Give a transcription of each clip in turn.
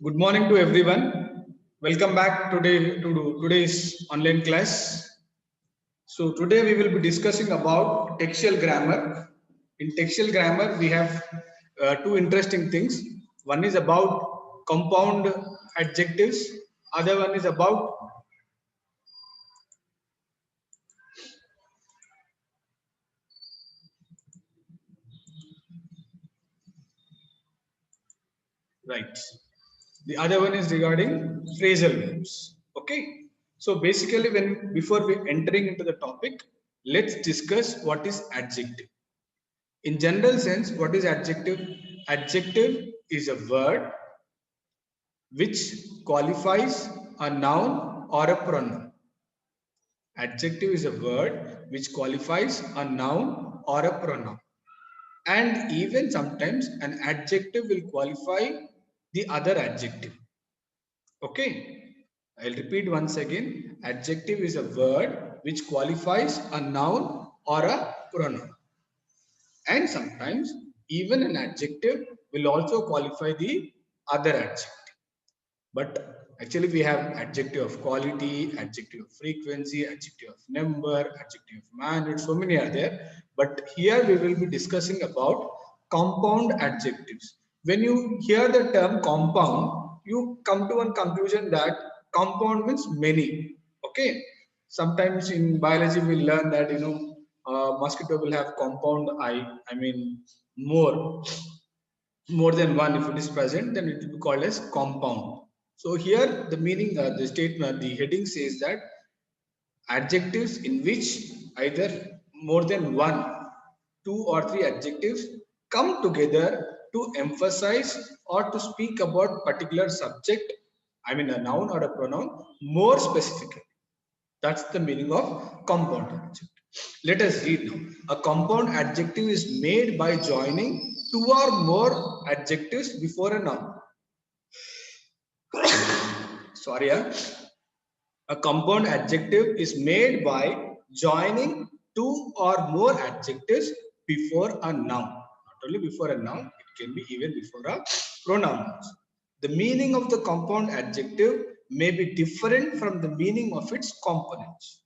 Good morning to everyone. Welcome back today to today's online class. So today we will be discussing about textual grammar. In textual grammar, we have two interesting things. One is about compound adjectives. Other one is about right. The other one is regarding phrasal verbs. Okay. So basically, when before we entering into the topic, let's discuss what is adjective. In general sense, what is adjective? Adjective is a word which qualifies a noun or a pronoun. Adjective is a word which qualifies a noun or a pronoun. And even sometimes an adjective will qualify the other adjective. Okay. I'll repeat once again. Adjective is a word which qualifies a noun or a pronoun. And sometimes even an adjective will also qualify the other adjective. But actually we have adjective of quality, adjective of frequency, adjective of number, adjective of manner, so many are there. But here we will be discussing about compound adjectives. When you hear the term compound, you come to one conclusion that compound means many. Okay. Sometimes in biology we learn that mosquito will have compound eye. I mean more than one. If it is present, then it will be called as compound. So here the meaning, the statement, the heading says that adjectives in which either more than one, two or three adjectives come together to emphasize or to speak about particular subject, I mean a noun or a pronoun, more specifically. That's the meaning of compound adjective. Let us read now. A compound adjective is made by joining two or more adjectives before a noun. Sorry, a compound adjective is made by joining two or more adjectives before a noun. Not only before a noun, it can be even before a pronoun. The meaning of the compound adjective may be different from the meaning of its components.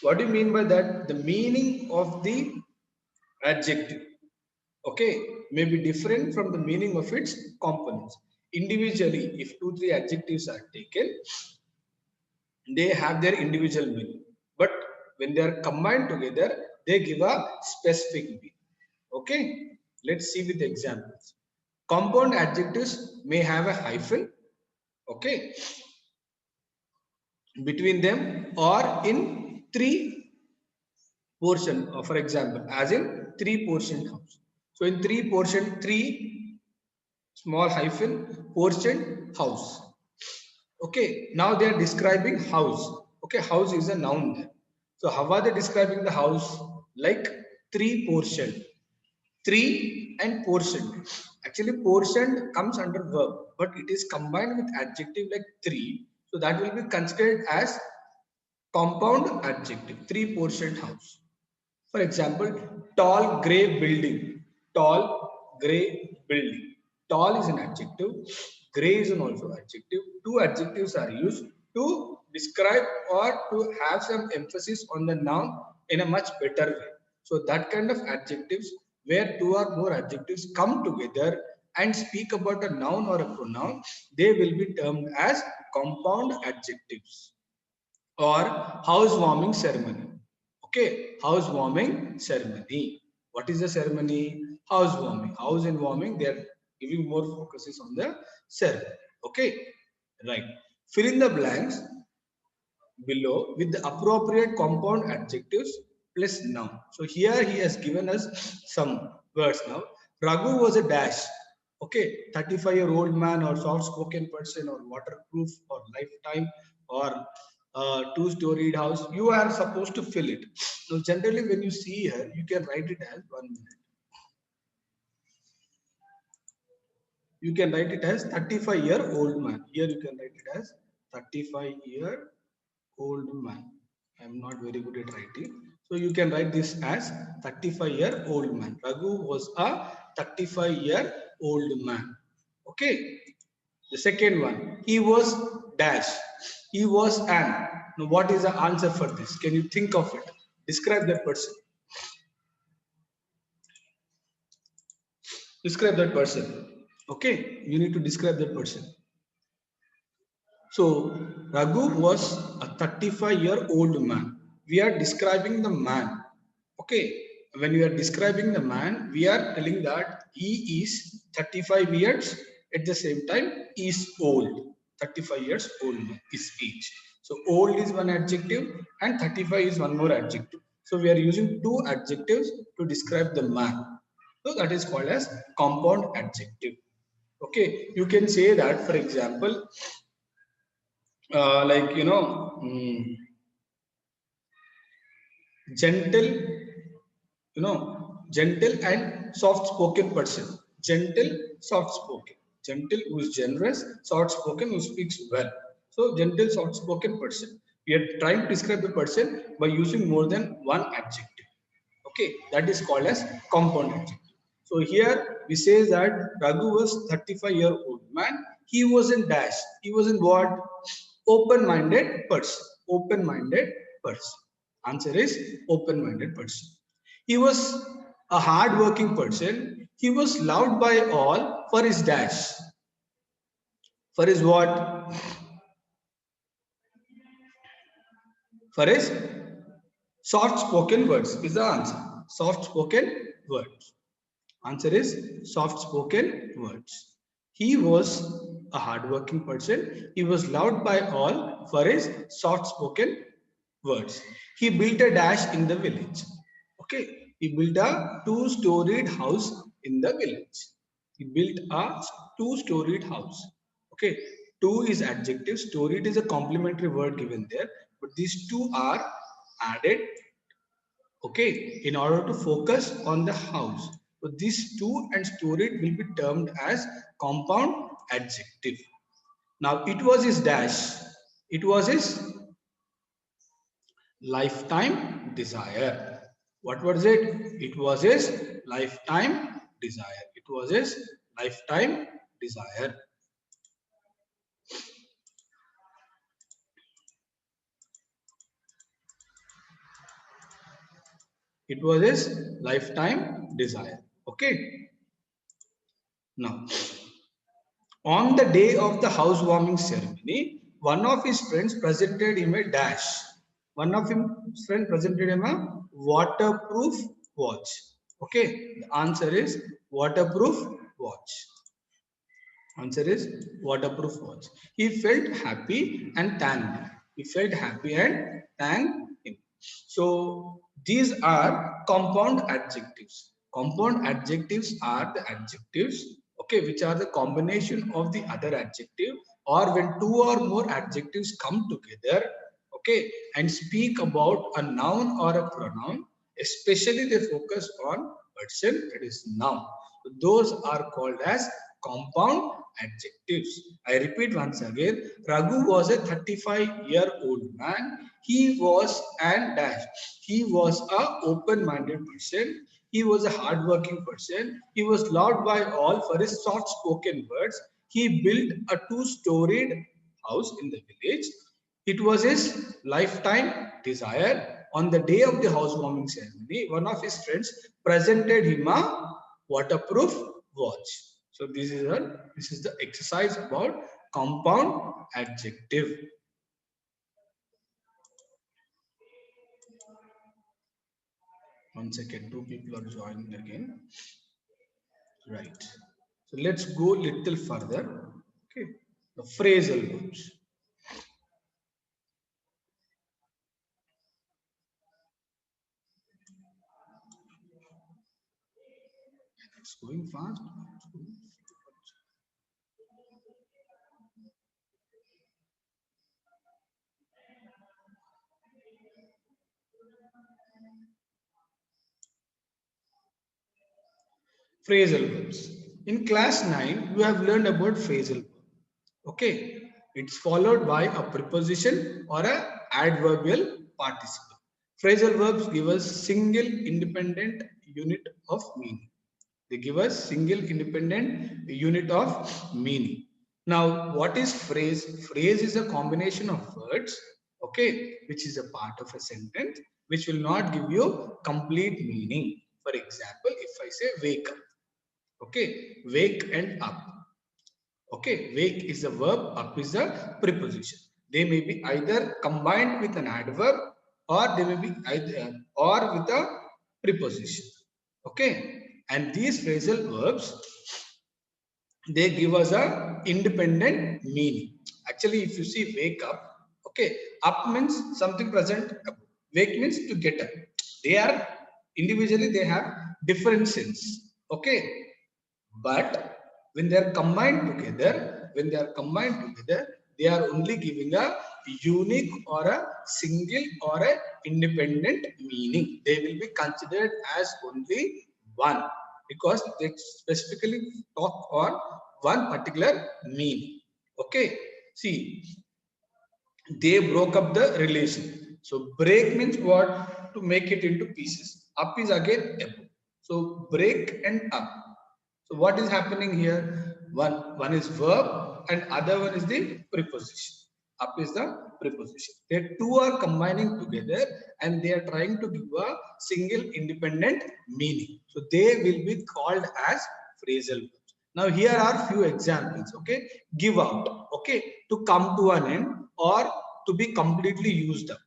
What do you mean by that? The meaning of the adjective, okay, may be different from the meaning of its components. Individually, if two, three adjectives are taken, they have their individual meaning. But when they are combined together, they give a specific meaning. Okay, let's see with examples. Compound adjectives may have a hyphen, okay, between them or in three portion, for example, as in three portion house. So in three portion, three small hyphen portion house. Okay, now they are describing house. Okay, house is a noun there. So how are they describing the house? Like three portion, three and portion. Actually, portion comes under verb, but it is combined with adjective like three. So that will be considered as compound adjective, three portion house. For example, tall grey building. Tall grey building. Tall is an adjective. Grey is an also adjective. Two adjectives are used to describe or to have some emphasis on the noun in a much better way. So that kind of adjectives where two or more adjectives come together and speak about a noun or a pronoun, they will be termed as compound adjectives or housewarming ceremony. Okay, housewarming ceremony. What is the ceremony? Housewarming. House and warming, they are giving more focuses on the ceremony. Okay, right. Fill in the blanks below with the appropriate compound adjectives plus noun. So here he has given us some words now. Raghu was a dash. Okay, 35-year-old man or soft-spoken person or waterproof or lifetime or two-storied house. You are supposed to fill it. So generally when you see here, you can write it as 1 minute. You can write it as 35-year-old man. Here you can write it as 35-year-old man. I am not very good at writing. So you can write this as 35-year-old man. Raghu was a 35-year-old man. Okay. The second one, he was dash. He was an. Now, what is the answer for this? Can you think of it? Describe that person. Describe that person. Okay, you need to describe that person. So, Raghu was a 35-year-old man. We are describing the man. Okay, when we are describing the man, we are telling that he is 35 years. At the same time, he is old. 35 years old is age. So, old is one adjective and 35 is one more adjective. So, we are using two adjectives to describe the man. So, that is called as compound adjective. Okay, you can say that, for example, like gentle, gentle and soft spoken person. Gentle, soft spoken. Gentle who is generous, soft spoken who speaks well. So gentle, soft spoken person, we are trying to describe the person by using more than one adjective. Okay, that is called as compound adjective. So here we say that Raghu was 35-year-old man. He was in dash. He was in what? Open-minded person. Open-minded person. Answer is open-minded person. He was a hard-working person. He was loved by all for his dash. For his what? For his soft-spoken words is the answer. Soft-spoken words. Answer is soft spoken words. He was a hardworking person. He was loved by all for his soft spoken words. He built a dash in the village. Okay. He built a two-storied house in the village. He built a two-storied house. Okay. Two is adjective. Storied is a complementary word given there. But these two are added, okay, in order to focus on the house. So these two and storied will be termed as compound adjective. Now it was his dash. It was his lifetime desire. What was it? It was his lifetime desire. It was his lifetime desire. It was his lifetime desire. Okay. Now, on the day of the housewarming ceremony, one of his friends presented him a dash. One of his friends presented him a waterproof watch. Okay, the answer is waterproof watch. Answer is waterproof watch. He felt happy and thanked him. He felt happy and thanked him. So these are compound adjectives. Compound adjectives are the adjectives, okay, which are the combination of the other adjective, or when two or more adjectives come together, okay, and speak about a noun or a pronoun, especially they focus on person, it is noun. So those are called as compound adjectives. I repeat once again, Raghu was a 35-year-old man. He was and dash. He was a open-minded person. He was a hard-working person. He was loved by all for his soft-spoken words. He built a two-storied house in the village. It was his lifetime desire. On the day of the housewarming ceremony, one of his friends presented him a waterproof watch. So this is the exercise about compound adjective. One second, two people are joining again. Right. So let's go little further. Okay. The phrasal verbs. It's going fast. Phrasal verbs. In class 9, you have learned about phrasal verb. Okay. It's followed by a preposition or a adverbial participle. Phrasal verbs give us single independent unit of meaning. They give us single independent unit of meaning. Now, what is phrase? Phrase is a combination of words, okay, which is a part of a sentence, which will not give you complete meaning. For example, if I say wake up, okay, wake and up. Okay, wake is a verb, up is a preposition. They may be either combined with an adverb or they may be either or with a preposition. Okay, and these phrasal verbs, they give us a independent meaning. Actually, if you see wake up, okay, up means something present, wake means to get up. They are individually, they have different sense. Okay, but when they are combined together, they are only giving a unique or a single or a independent meaning. They will be considered as only one, because they specifically talk on one particular meaning. Okay, see, they broke up the relation. So break means what? To make it into pieces. Up is again above. So break and up. So what is happening here? One is verb and other one is the preposition. Up is the preposition. They two are combining together and they are trying to give a single independent meaning. So they will be called as phrasal verbs. Now here are few examples. Okay, give out. Okay, to come to an end or to be completely used up.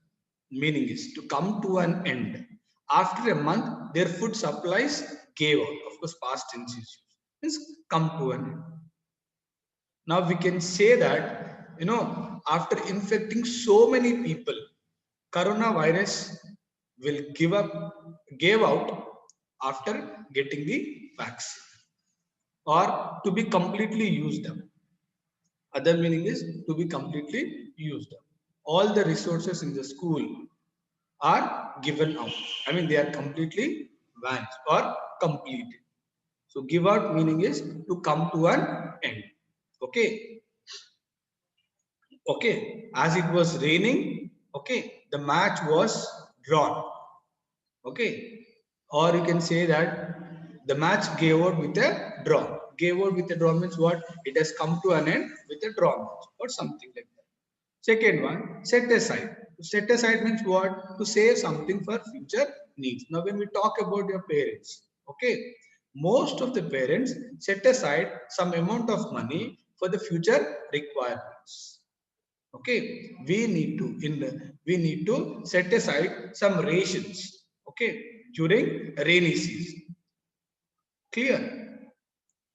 Meaning is to come to an end. After a month, their food supplies gave out. Of course, past tense is used. Means come to an end. Now we can say that, after infecting so many people, coronavirus will gave out after getting the vaccine or to be completely used up. Other meaning is to be completely used up. All the resources in the school are given out. I mean, they are completely vanished or completed. So, give out meaning is to come to an end. Okay. Okay. As it was raining, okay, the match was drawn. Okay, or you can say that the match gave out with a draw. Gave out with a draw means what? It has come to an end with a draw match or something like that. Second one, set aside. Set aside means what? To save something for future needs. Now, when we talk about your parents, okay, most of the parents set aside some amount of money for the future requirements. Okay, we need to set aside some rations, okay, during rainy season. Clear?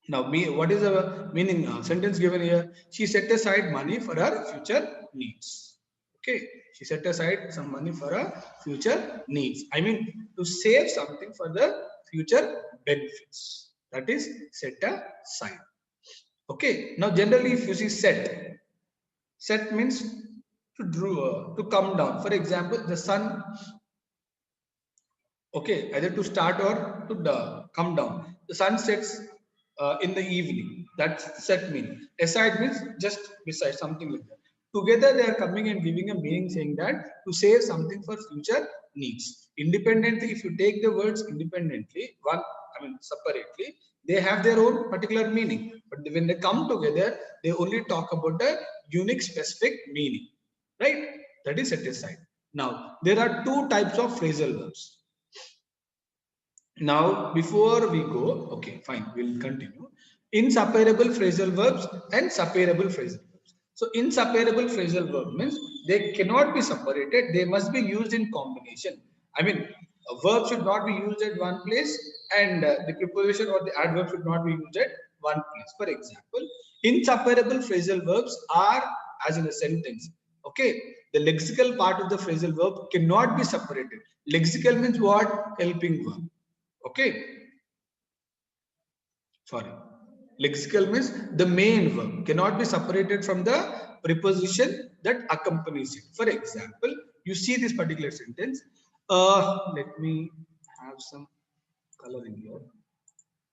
Now what is the meaning, sentence given here? She set aside money for her future needs. Okay, she set aside some money for her future needs. I mean, to save something for the future benefits. That is set aside. Okay, now generally if you see set means to to come down. For example, the sun, okay, either to start or to come down. The sun sets in the evening. That's set meaning. Aside means just beside, something like that. Together they are coming and giving a meaning, saying that to save something for future needs. Independently, if you take the words independently, separately, they have their own particular meaning. But when they come together, they only talk about a unique specific meaning. Right? That is set aside. Now, there are two types of phrasal verbs. Now, before we go, okay, fine, we'll continue. Inseparable phrasal verbs and separable phrasal verbs. So, inseparable phrasal verb means they cannot be separated, they must be used in combination. I mean, a verb should not be used at one place and the preposition or the adverb should not be used at one place. For example, inseparable phrasal verbs are as in a sentence. Okay, the lexical part of the phrasal verb cannot be separated. Lexical means what? Helping verb. Okay, sorry. Lexical means the main verb cannot be separated from the preposition that accompanies it. For example, you see this particular sentence. Let me have some coloring here.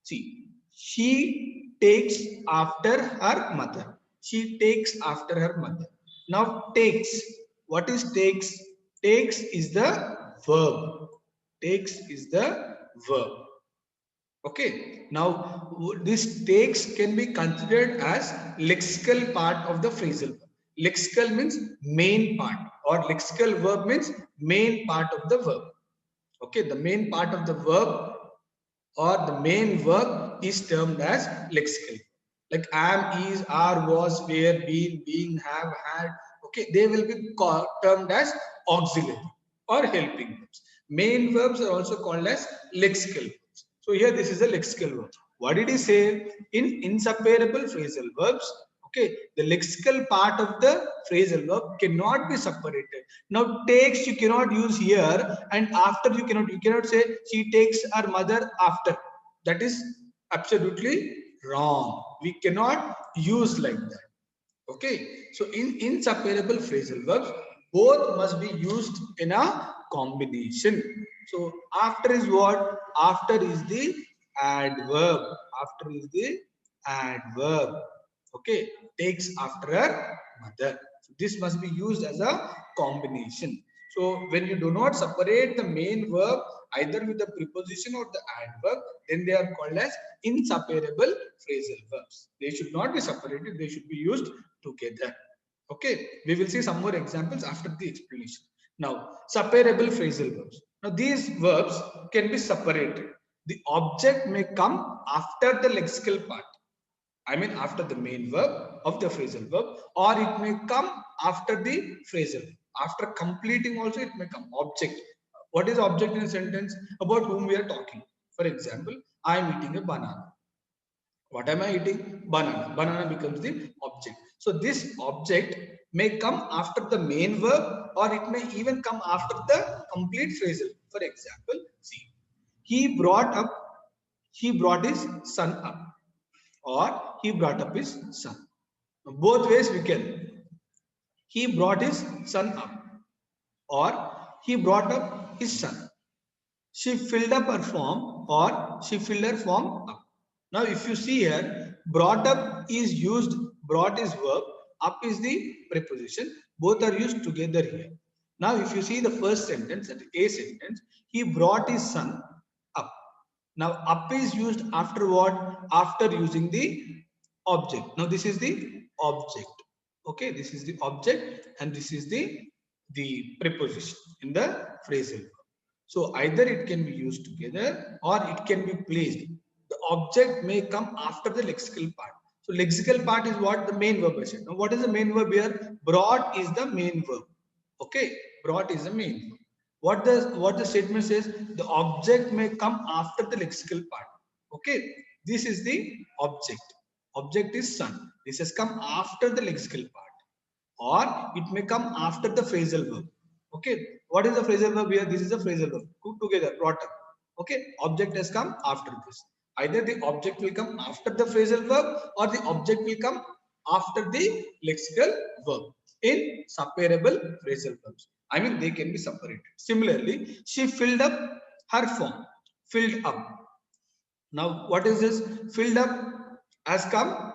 See, she takes after her mother. She takes after her mother. Now, takes. What is takes? Takes is the verb. Takes is the verb. Okay, now this takes can be considered as lexical part of the phrasal verb. Lexical means main part, or lexical verb means main part of the verb. Okay, the main part of the verb or the main verb is termed as lexical. Like am, is, are, was, were, been, being, have, had. Okay, they will be termed as auxiliary or helping verbs. Main verbs are also called as lexical verbs. So here this is a lexical verb. What did he say? In inseparable phrasal verbs, okay, the lexical part of the phrasal verb cannot be separated. Now takes you cannot use here, and after you cannot say she takes her mother after. That is absolutely wrong. We cannot use like that. Okay, so in inseparable phrasal verbs, both must be used in a combination. So after is what? After is the adverb. After is the adverb. Okay, takes after her mother. So this must be used as a combination. So when you do not separate the main verb either with the preposition or the adverb, then they are called as inseparable phrasal verbs. They should not be separated, they should be used together. Okay, we will see some more examples after the explanation. Now, separable phrasal verbs. Now, these verbs can be separated. The object may come after the lexical part. I mean, after the main verb of the phrasal verb, or it may come after the phrasal. After completing, also it may come. Object. What is object in a sentence? About whom we are talking. For example, I am eating a banana. What am I eating? Banana. Banana becomes the object. So this object may come after the main verb, or it may even come after the complete phrasal. For example, see, he brought up, he brought his son up, or he brought up his son. Both ways we can. He brought his son up, or he brought up his son. She filled up her form, or she filled her form up. Now, if you see here, brought up is used, brought is verb, up is the preposition. Both are used together here. Now, if you see the first sentence, that is A sentence, he brought his son up. Now, up is used after what? After using the object. Now, this is the object. Okay, this is the object, and this is the preposition in the phrasal verb. So either it can be used together or it can be placed. The object may come after the lexical part. So lexical part is what? The main verb I said. Now what is the main verb here? Brought is the main verb. Okay, brought is the main verb. What the statement says? The object may come after the lexical part. Okay, this is the object. Object is son. This has come after the lexical part, or it may come after the phrasal verb. Okay, what is the phrasal verb here? This is the phrasal verb. Put together, brought up. Okay, object has come after this. Either the object will come after the phrasal verb, or the object will come after the lexical verb in separable phrasal verbs. I mean, they can be separated. Similarly, she filled up her form. Filled up. Now, what is this? Filled up has come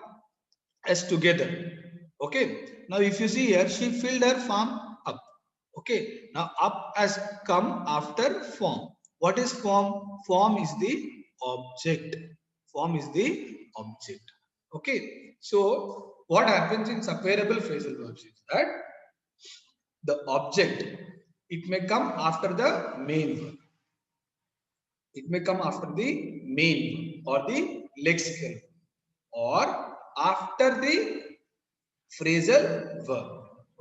as together. Okay. Now, if you see here, she filled her form up. Okay. Now, up has come after form. What is form? Form is the object. Form is the object. Okay. So, what happens in separable phrasal verbs is that the object, it may come after the main verb. It may come after the main verb or the lexical, or after the phrasal verb.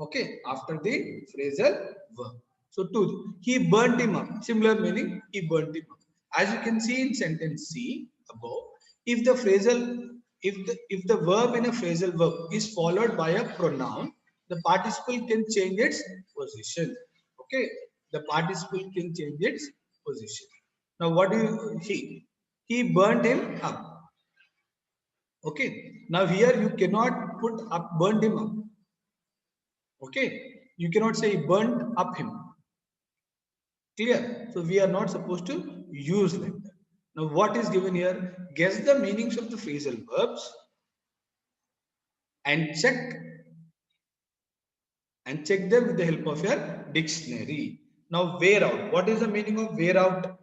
Okay, after the phrasal verb. So to he burnt him up. Similar meaning, he burnt him up. As you can see in sentence C above, if the phrasal, if the verb in a phrasal verb is followed by a pronoun, the participle can change its position. Okay, the participle can change its position. Now, what do you he burnt him up. Okay. Now here you cannot put up burned him up. Okay. You cannot say burnt up him. Clear? So we are not supposed to use like that. Now what is given here? Guess the meanings of the phrasal verbs and check them with the help of your dictionary. Now wear out. What is the meaning of wear out?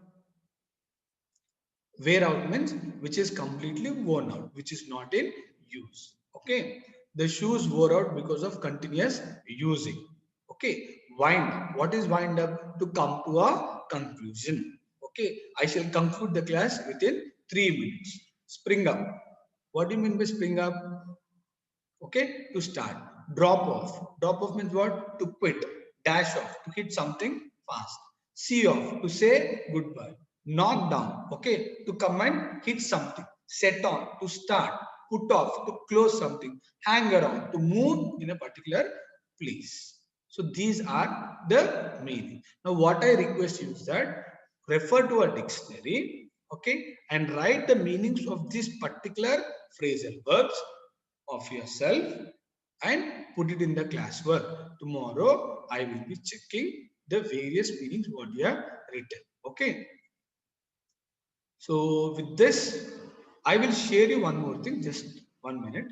Wear out means which is completely worn out, which is not in use. Okay. The shoes wore out because of continuous using. Okay. Wind up. What is wind up? To come to a conclusion. Okay. I shall conclude the class within 3 minutes. Spring up. What do you mean by spring up? Okay, to start. Drop off. Drop off means what? To quit. Dash off. To hit something fast. See off. To say goodbye. Knock down. Okay, to come and hit something. Set on. To start. Put off. To close something. Hang around. To move in a particular place. So these are the meaning. Now what I request you is that refer to a dictionary, okay, and write the meanings of these particular phrasal verbs of yourself and put it in the classwork. Tomorrow I will be checking the various meanings what you have written. Okay. So with this, I will share you one more thing. Just 1 minute.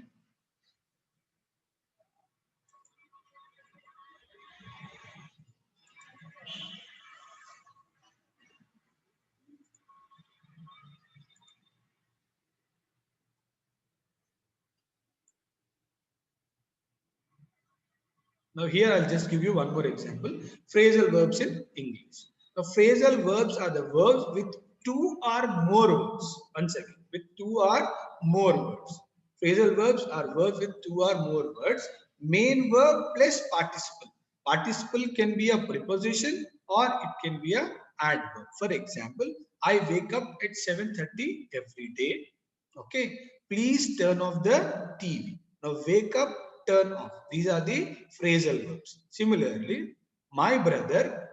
Now here I'll just give you one more example. Phrasal verbs in English. Now phrasal verbs are the verbs with two or more words. Once again, with two or more words. Phrasal verbs are verbs with two or more words. Main verb plus participle. Participle can be a preposition or it can be a adverb. For example, I wake up at 7:30 every day. Okay, please turn off the TV. Now wake up, turn off. These are the phrasal verbs. Similarly, my brother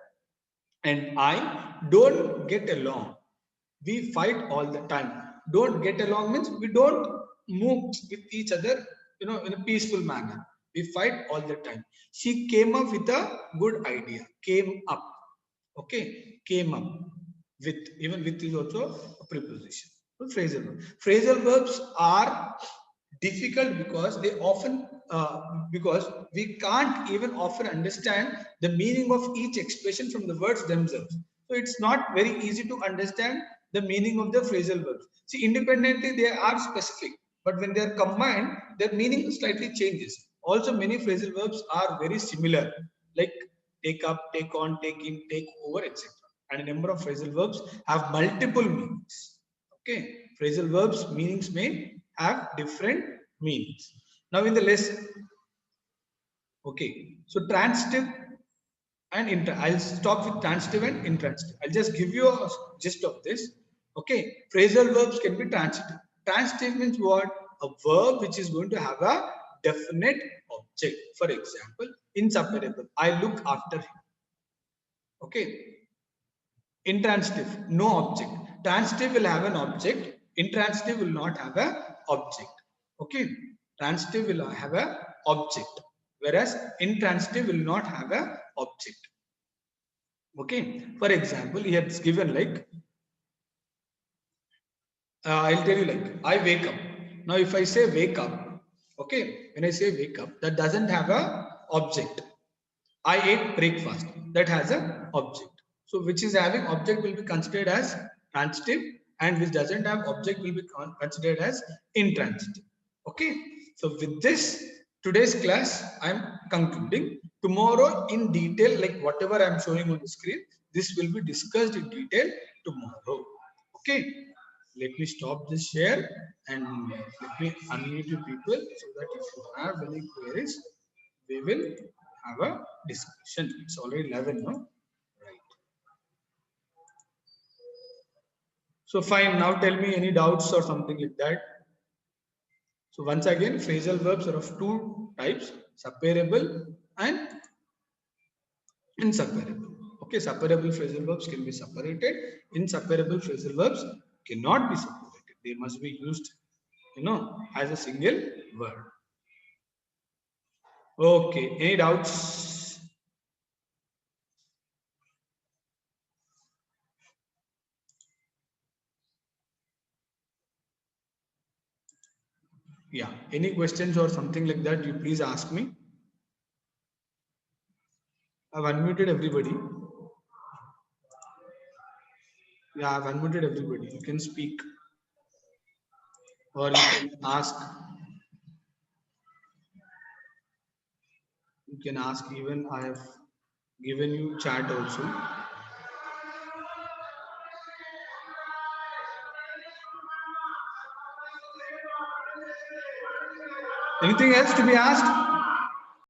and I don't get along. We fight all the time. Don't get along means we don't move with each other, in a peaceful manner. We fight all the time. She came up with a good idea. Came up. Okay, came up with, even with is also a preposition. So phrasal verbs. Phrasal verbs are difficult because they often because we can't even often understand the meaning of each expression from the words themselves. So it's not very easy to understand the meaning of the phrasal verbs. See, independently they are specific, but when they are combined, their meaning slightly changes. Also, many phrasal verbs are very similar, like take up, take on, take in, take over, etc. And a number of phrasal verbs have multiple meanings. Okay, phrasal verbs meanings may have different meanings. Now in the lesson, okay, so transitive and I'll stop with transitive and intransitive. I'll just give you a gist of this. Okay, phrasal verbs can be transitive. Transitive means what? A verb which is going to have a definite object. For example, inseparable. I look after him. Okay, intransitive, no object. Transitive will have an object. Intransitive will not have a object. Okay, transitive will have a object, whereas intransitive will not have a object. Okay, for example, here it's given like I'll tell you, like I wake up. Now, if I say wake up, okay, when I say wake up, that doesn't have a object. I ate breakfast. That has a object. So which is having object will be considered as transitive, and which doesn't have object will be considered as intransitive. Okay. So with this, today's class I am concluding. Tomorrow in detail, like whatever I am showing on the screen, this will be discussed in detail tomorrow. Okay. Let me stop this share and let me unmute you people so that if you have any queries, we will have a discussion. It's already 11, no? Right. So fine. Now tell me any doubts or something like that. So once again, phrasal verbs are of two types: separable and inseparable. Okay, separable phrasal verbs can be separated. Inseparable phrasal verbs cannot be separated. They must be used, as a single word. Okay, any doubts? Yeah, any questions or something like that, you please ask me. I've unmuted everybody. Yeah, I've unmuted everybody. You can speak or you can ask. You can ask. Even I have given you chat also. Anything else to be asked?